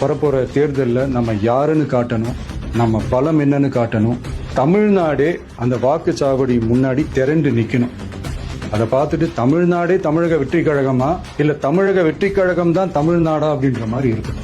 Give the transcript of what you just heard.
வரப்போற தேர்தலில் நம்ம யாருன்னு காட்டணும், நம்ம பலம் என்னன்னு காட்டணும். தமிழ்நாடே அந்த வாக்குச்சாவடி முன்னாடி திரண்டு நிக்கணும். அதை பார்த்துட்டு தமிழ்நாடே தமிழக வெற்றி கழகமா இல்ல தமிழக வெற்றி கழகம் தான் தமிழ்நாடா அப்படின்ற மாதிரி இருக்கும்.